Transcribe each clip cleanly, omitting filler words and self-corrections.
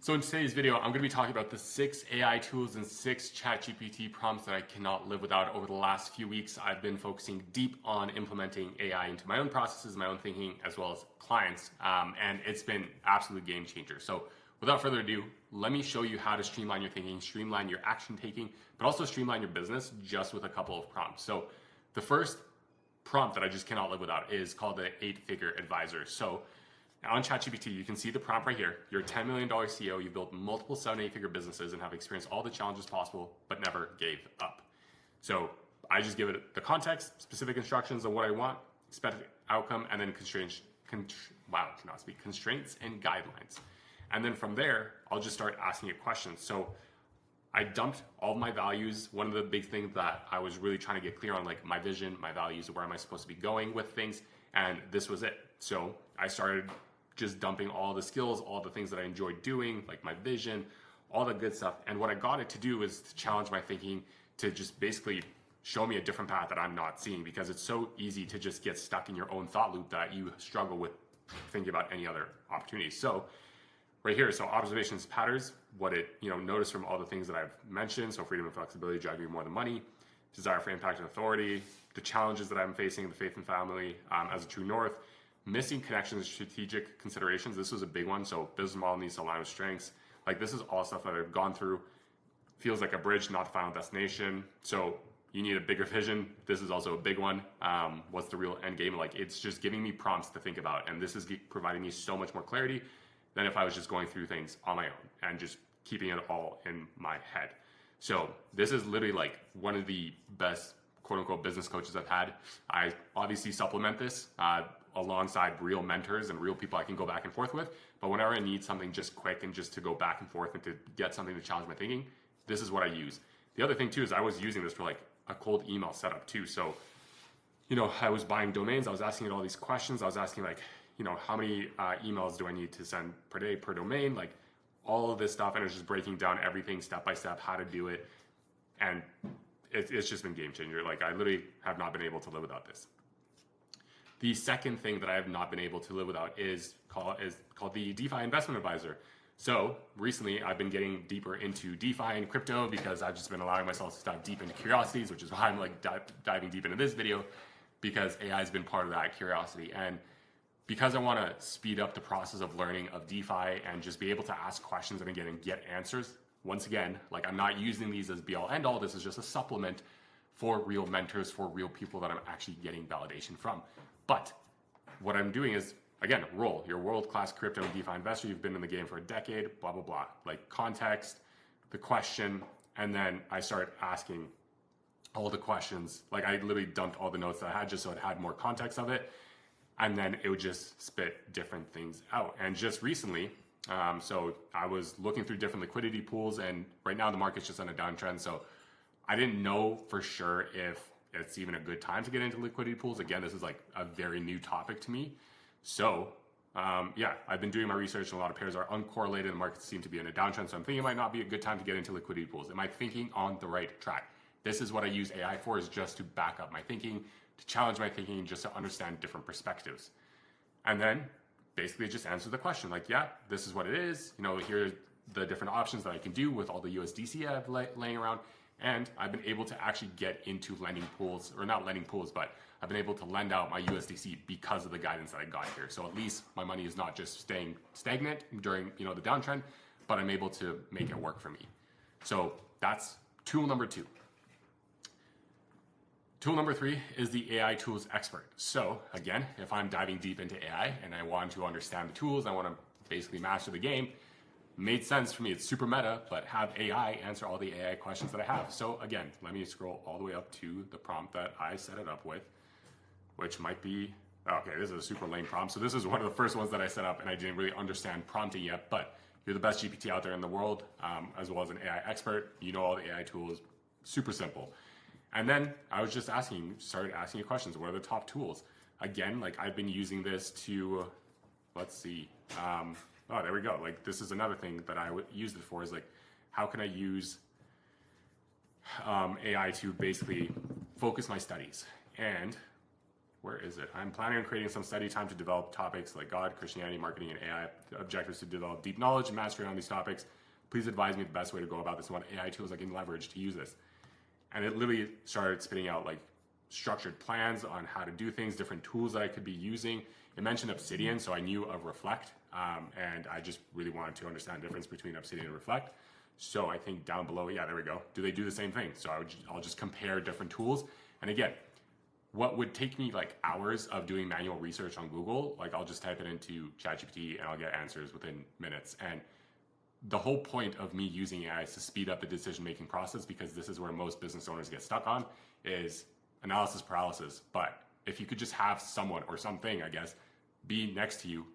So in today's video, I'm going to be talking about the 6 AI tools and 6 ChatGPT prompts that I cannot live without. Over the last few weeks, I've been focusing deep on implementing AI into my own processes, my own thinking, as well as clients. And it's been absolute game changer. So without further ado, let me show you how to streamline your thinking, streamline your action taking, but also streamline your business just with a couple of prompts. So the first prompt that I just cannot live without is called the 8-figure advisor. So on ChatGPT, you can see the prompt right here. You're a $10 million CEO, you built multiple 7- and 8-figure businesses and have experienced all the challenges possible, but never gave up. So I just give it the context, specific instructions on what I want, expected outcome, and then constraints and guidelines. And then from there, I'll just start asking it questions. So I dumped all of my values. One of the big things that I was really trying to get clear on, like my vision, my values, where am I supposed to be going with things, and this was it. So I started just dumping all the skills, all the things that I enjoyed doing, like my vision, all the good stuff. And what I got it to do is to challenge my thinking, to just basically show me a different path that I'm not seeing, because it's so easy to just get stuck in your own thought loop that you struggle with thinking about any other opportunities. So right here, so observations, patterns, what it, notice from all the things that I've mentioned. So freedom and flexibility, driving you more than money, desire for impact and authority, the challenges that I'm facing, the faith and family as a true north, missing connections and strategic considerations. This was a big one. So business model needs to align with strengths. Like this is all stuff that I've gone through. Feels like a bridge, not the final destination. So you need a bigger vision. This is also a big one. What's the real end game? Like it's just giving me prompts to think about. And this is providing me so much more clarity than if I was just going through things on my own and just keeping it all in my head. So this is literally like one of the best quote unquote business coaches I've had. I obviously supplement this alongside real mentors and real people I can go back and forth with. But whenever I need something just quick and just to go back and forth and to get something to challenge my thinking, this is what I use. The other thing too is I was using this for like a cold email setup too. So, I was buying domains. I was asking it all these questions. I was asking like, how many emails do I need to send per day per domain? Like all of this stuff. And it was just breaking down everything step by step, how to do it. And it's just been game changer. Like I literally have not been able to live without this. The second thing that I have not been able to live without is called the DeFi Investment Advisor. So recently I've been getting deeper into DeFi and crypto because I've just been allowing myself to dive deep into curiosities, which is why I'm like diving deep into this video, because AI has been part of that curiosity. And because I want to speed up the process of learning of DeFi and just be able to ask questions and again and get answers. Once again, like I'm not using these as be all end all. This is just a supplement for real mentors, for real people that I'm actually getting validation from. But what I'm doing is, again, roll. You're a world-class crypto and DeFi investor. You've been in the game for a decade, blah, blah, blah. Like context, the question, and then I started asking all the questions. Like I literally dumped all the notes that I had just so it had more context of it. And then it would just spit different things out. And just recently, so I was looking through different liquidity pools, and right now the market's just on a downtrend. So I didn't know for sure if it's even a good time to get into liquidity pools. Again, this is like a very new topic to me. So I've been doing my research, and a lot of pairs are uncorrelated. The markets seem to be in a downtrend. So I'm thinking it might not be a good time to get into liquidity pools. Am I thinking on the right track? This is what I use AI for, is just to back up my thinking, to challenge my thinking, just to understand different perspectives. And then basically just answer the question like, yeah, this is what it is. Here are the different options that I can do with all the USDC I have laying around. And I've been able to actually get into lending pools, or not lending pools, but I've been able to lend out my USDC because of the guidance that I got here. So at least my money is not just staying stagnant during, the downtrend, but I'm able to make it work for me. So that's tool number 2. Tool number 3 is the AI tools expert. So again, if I'm diving deep into AI and I want to understand the tools, I want to basically master the game, made sense for me. It's super meta, but have AI answer all the AI questions that I have. So again, let me scroll all the way up to the prompt that I set it up with, which might be, okay, this is a super lame prompt. So this is one of the first ones that I set up, and I didn't really understand prompting yet, but you're the best GPT out there in the world, as well as an AI expert. You know all the AI tools, super simple. And then I was just started asking you questions. What are the top tools? Again, like I've been using this to, let's see, oh, there we go. Like this is another thing that I would use it for, is like, how can I use AI to basically focus my studies? And where is it? I'm planning on creating some study time to develop topics like God, Christianity, marketing, and AI. The objective is to develop deep knowledge and mastery on these topics. Please advise me the best way to go about this and what AI tools I can leverage to use this. And it literally started spitting out like structured plans on how to do things, different tools that I could be using. It mentioned Obsidian, so I knew of Reflect, and I just really wanted to understand the difference between Obsidian and Reflect. So I think down below, yeah, there we go. Do they do the same thing? So I'll just compare different tools. And again, what would take me like hours of doing manual research on Google, like I'll just type it into ChatGPT and I'll get answers within minutes. And the whole point of me using AI is to speed up the decision-making process, because this is where most business owners get stuck on, is analysis paralysis. But if you could just have someone or something, I guess, be next to you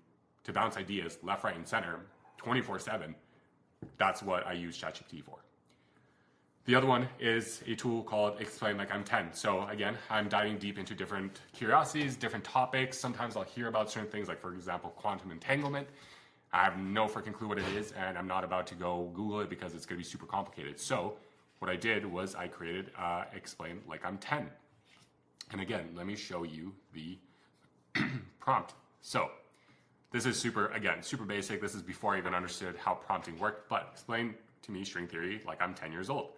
to bounce ideas left, right, and center 24/7, that's what I use ChatGPT for. The other one is a tool called Explain Like I'm 10. So again, I'm diving deep into different curiosities, different topics. Sometimes I'll hear about certain things, like for example, quantum entanglement. I have no freaking clue what it is, and I'm not about to go Google it because it's going to be super complicated. So what I did was I created Explain Like I'm 10. And again, let me show you the prompt. So this is super basic. This is before I even understood how prompting worked, but explain to me string theory like I'm 10 years old.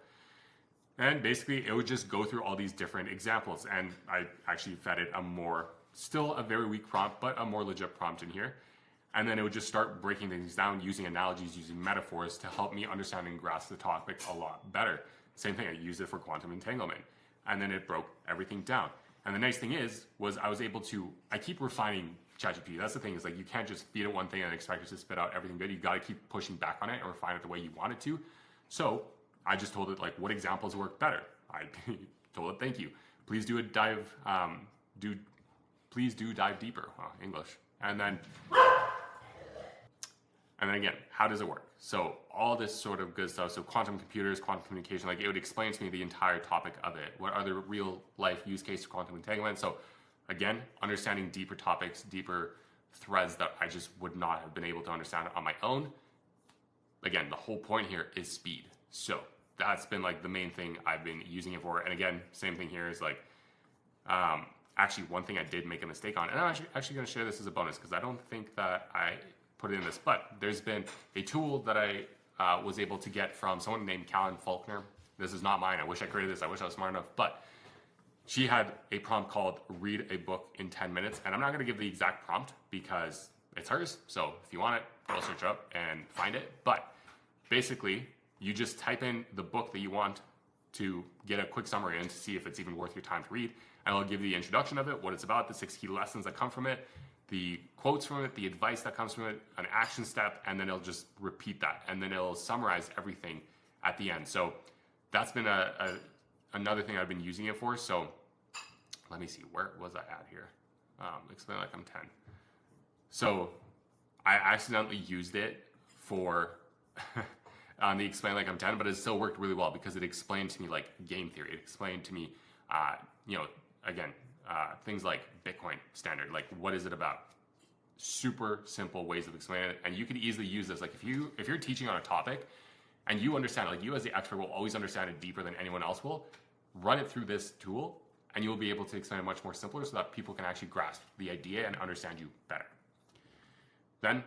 And basically it would just go through all these different examples. And I actually fed it still a very weak prompt, but a more legit prompt in here. And then it would just start breaking things down, using analogies, using metaphors to help me understand and grasp the topic a lot better. Same thing, I used it for quantum entanglement. And then it broke everything down. And the nice thing was I was able to, I keep refining ChatGPT. That's the thing, is like you can't just feed it one thing and expect it to spit out everything good. You got to keep pushing back on it and refine it the way you want it to. So I just told it like what examples work better. I told it, thank you. Please do a dive, please do dive deeper. English. And then again, how does it work? So all this sort of good stuff. So quantum computers, quantum communication, like it would explain to me the entire topic of it. What are the real life use cases of quantum entanglement? So again, understanding deeper topics, deeper threads that I just would not have been able to understand on my own. Again, the whole point here is speed. So that's been like the main thing I've been using it for. And again, same thing here is like, actually one thing I did make a mistake on, and I'm actually going to share this as a bonus because I don't think that I put it in this, but there's been a tool that I was able to get from someone named Callan Faulkner. This is not mine. I wish I created this. I wish I was smart enough, but she had a prompt called read a book in 10 minutes. And I'm not going to give the exact prompt because it's hers. So if you want it, go search up and find it. But basically, you just type in the book that you want to get a quick summary and to see if it's even worth your time to read. And I'll give you the introduction of it, what it's about, the 6 key lessons that come from it, the quotes from it, the advice that comes from it, an action step, and then it'll just repeat that. And then it'll summarize everything at the end. So that's been another thing I've been using it for. So let me see, where was I at here? Explain like I'm 10. So I accidentally used it for on the Explain Like I'm 10, but it still worked really well because it explained to me like game theory. It explained to me, things like Bitcoin standard, like what is it about? Super simple ways of explaining it. And you could easily use this. Like if you're teaching on a topic and you understand, like you as the expert will always understand it deeper than anyone else will, run it through this tool and you'll be able to explain it much more simpler so that people can actually grasp the idea and understand you better. Then,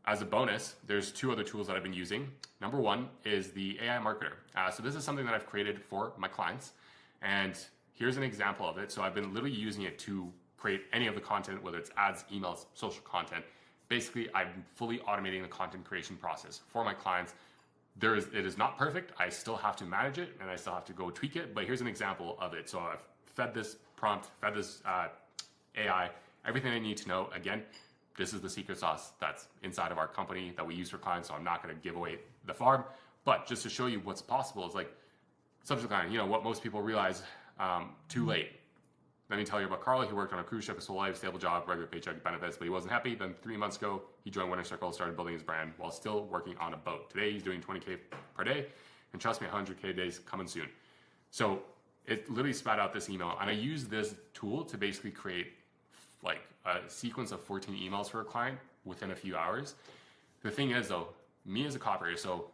as a bonus, there's 2 other tools that I've been using. Number 1 is the AI Marketer. So this is something that I've created for my clients. And here's an example of it. So I've been literally using it to create any of the content, whether it's ads, emails, social content. Basically, I'm fully automating the content creation process for my clients. It is not perfect. I still have to manage it and I still have to go tweak it, but here's an example of it. So I've fed this prompt, fed this AI, everything I need to know. Again, this is the secret sauce that's inside of our company that we use for clients, so I'm not going to give away the farm, but just to show you what's possible is like subject line, what most people realize too late. Let me tell you about Carl. He worked on a cruise ship his whole life, stable job, regular paycheck, benefits, but he wasn't happy. Then 3 months ago, he joined Winner Circle, started building his brand while still working on a boat. Today, he's doing 20K per day, and trust me, 100K days coming soon. So it literally spat out this email, and I used this tool to basically create like a sequence of 14 emails for a client within a few hours. The thing is though, me as a copywriter, so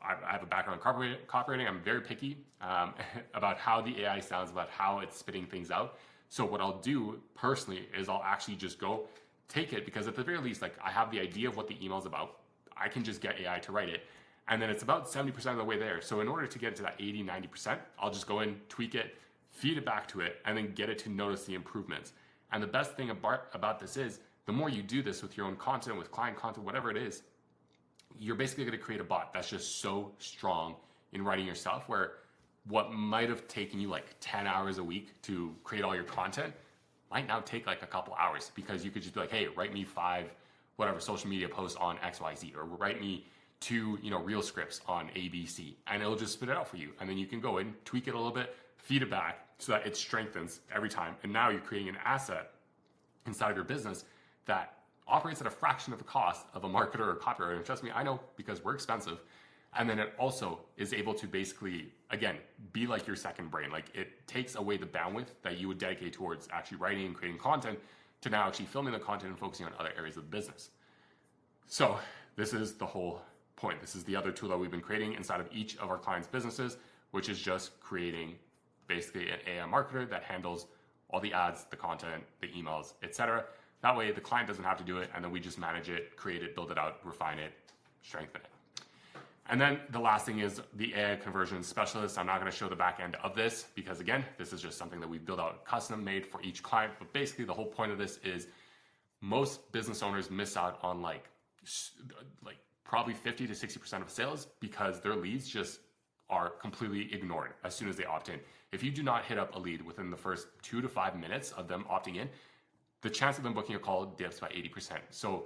I have a background in copywriting. I'm very picky about how the AI sounds, about how it's spitting things out. So what I'll do personally is I'll actually just go take it, because at the very least, like I have the idea of what the email is about. I can just get AI to write it. And then it's about 70% of the way there. So in order to get to that 80, 90%, I'll just go in, tweak it, feed it back to it, and then get it to notice the improvements. And the best thing about this is the more you do this with your own content, with client content, whatever it is, you're basically going to create a bot that's just so strong in writing yourself, where what might have taken you like 10 hours a week to create all your content might now take like a couple hours, because you could just be like, hey, write me 5 whatever social media posts on XYZ, or write me 2 reel scripts on ABC, and it'll just spit it out for you. And then you can go in, tweak it a little bit, feed it back so that it strengthens every time. And now you're creating an asset inside of your business that operates at a fraction of the cost of a marketer or copywriter. And trust me, I know, because we're expensive. And then it also is able to basically, again, be like your second brain. Like it takes away the bandwidth that you would dedicate towards actually writing and creating content to now actually filming the content and focusing on other areas of the business. So this is the whole point. This is the other tool that we've been creating inside of each of our clients' businesses, which is just creating basically an AI marketer that handles all the ads, the content, the emails, etc. That way the client doesn't have to do it, and then we just manage it, create it, build it out, refine it, strengthen it. And then the last thing is the AI conversion specialist. I'm not going to show the back end of this because, again, this is just something that we built out custom made for each client. But basically the whole point of this is most business owners miss out on like probably 50 to 60% of sales because their leads just are completely ignored as soon as they opt in. If you do not hit up a lead within the first 2 to 5 minutes of them opting in, the chance of them booking a call dips by 80%. So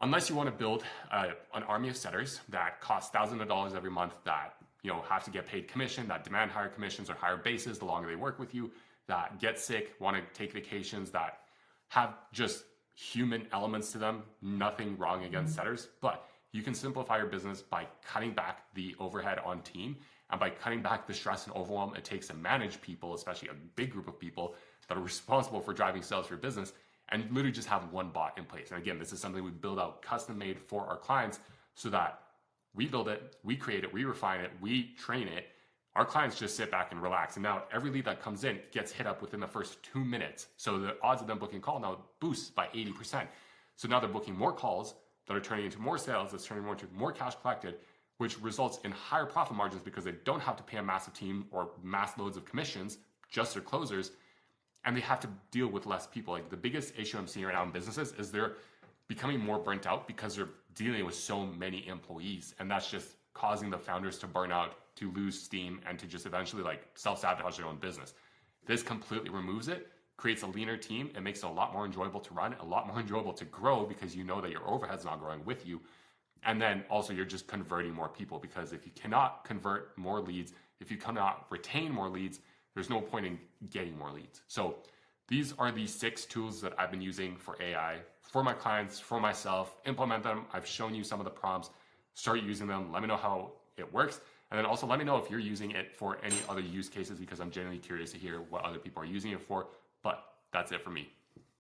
unless you want to build an army of setters that cost thousands of dollars every month, that have to get paid commission, that demand higher commissions or higher bases the longer they work with you, that get sick, want to take vacations, that have just human elements to them, nothing wrong against setters, but you can simplify your business by cutting back the overhead on team and by cutting back the stress and overwhelm it takes to manage people, especially a big group of people that are responsible for driving sales for your business, and literally just have one bot in place. And again, this is something we build out custom made for our clients so that we build it, we create it, we refine it, we train it. Our clients just sit back and relax. And now every lead that comes in gets hit up within the first 2 minutes. So the odds of them booking a call now boosts by 80%. So now they're booking more calls that are turning into more sales, that's turning into more cash collected, which results in higher profit margins because they don't have to pay a massive team or mass loads of commissions, just their closers. And they have to deal with less people. Like the biggest issue I'm seeing right now in businesses is they're becoming more burnt out because they're dealing with so many employees. And that's just causing the founders to burn out, to lose steam, and to just eventually like self-sabotage their own business. This completely removes it, creates a leaner team. It makes it a lot more enjoyable to run, a lot more enjoyable to grow because you know that your overhead's not growing with you. And then also you're just converting more people, because if you cannot convert more leads, if you cannot retain more leads, there's no point in getting more leads. So these are the 6 tools that I've been using for AI, for my clients, for myself. Implement them. I've shown you some of the prompts. Start using them. Let me know how it works. And then also let me know if you're using it for any other use cases, because I'm genuinely curious to hear what other people are using it for. But that's it for me.